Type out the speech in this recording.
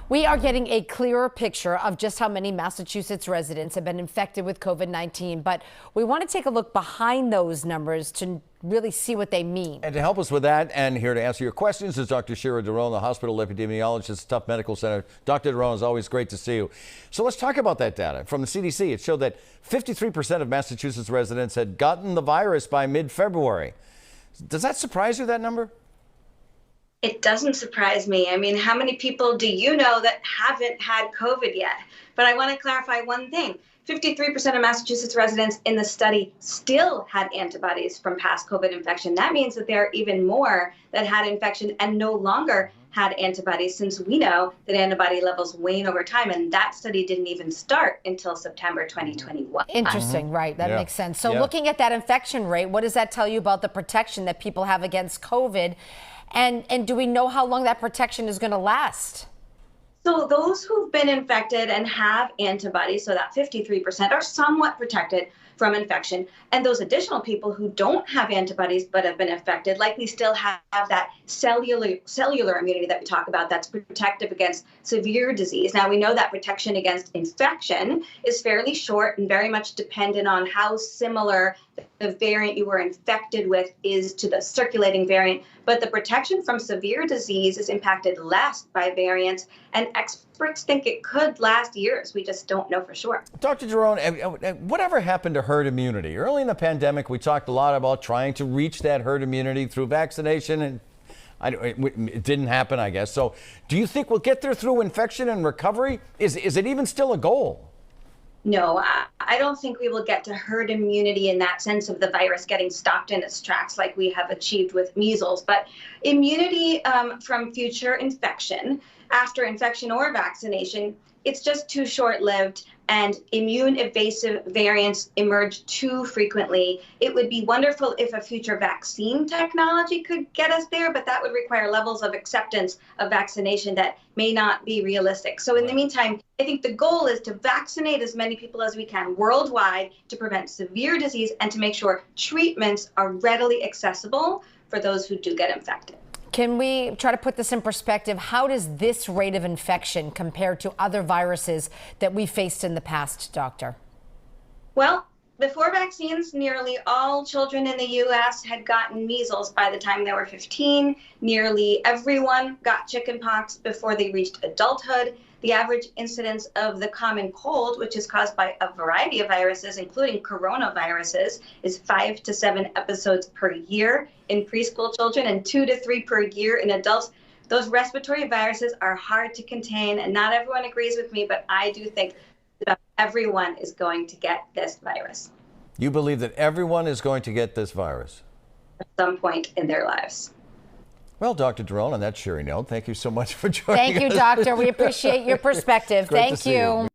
We are getting a clearer picture of just how many Massachusetts residents have been infected with COVID-19, but we want to take a look behind those numbers to really see what they mean. And to help us with that and here to answer your questions is Dr. Shira Doron, the hospital epidemiologist at Tufts Medical Center. Dr. Doron, it's always great to see you. So let's talk about that data. From the CDC, it showed that 53% of Massachusetts residents had gotten the virus by mid-February. Does that surprise you, that number? It doesn't surprise me. I mean, how many people do you know that haven't had COVID yet? But I want to clarify one thing. 53% of Massachusetts residents in the study still had antibodies from past COVID infection. That means that there are even more that had infection and no longer had antibodies, since we know that antibody levels wane over time. And that study didn't even start until September 2021. Interesting, right? That makes sense. So looking at that infection rate, what does that tell you about the protection that people have against COVID? And do we know how long that protection is going to last? So those who've been infected and have antibodies, so that 53%, are somewhat protected from infection. And those additional people who don't have antibodies but have been infected likely still have that cellular immunity that we talk about that's protective against severe disease. Now, we know that protection against infection is fairly short and very much dependent on how similar the variant you were infected with is to the circulating variant. But the protection from severe disease is impacted less by variants, and experts think it could last years. We just don't know for sure. Dr. Doron, whatever happened to herd immunity? Early in the pandemic, we talked a lot about trying to reach that herd immunity through vaccination, and it didn't happen, I guess. So do you think we'll get there through infection and recovery? Is it even still a goal? No, I don't think we will get to herd immunity in that sense of the virus getting stopped in its tracks like we have achieved with measles. But immunity from future infection, after infection or vaccination, it's just too short-lived, and immune evasive variants emerge too frequently. It would be wonderful if a future vaccine technology could get us there, but that would require levels of acceptance of vaccination that may not be realistic. So in the meantime, I think the goal is to vaccinate as many people as we can worldwide to prevent severe disease and to make sure treatments are readily accessible for those who do get infected. Can we try to put this in perspective? How does this rate of infection compare to other viruses that we faced in the past, Doctor? Well, before vaccines, nearly all children in the U.S. had gotten measles by the time they were 15. Nearly everyone got chickenpox before they reached adulthood. The average incidence of the common cold, which is caused by a variety of viruses, including coronaviruses, is 5 to 7 episodes per year in preschool children and 2 to 3 per year in adults. Those respiratory viruses are hard to contain, and not everyone agrees with me, but I do think that everyone is going to get this virus. You believe that everyone is going to get this virus? At some point in their lives. Well, Dr. Doron, on that cheery note, thank you so much for joining us. Thank you, Doctor. We appreciate your perspective. Thank you.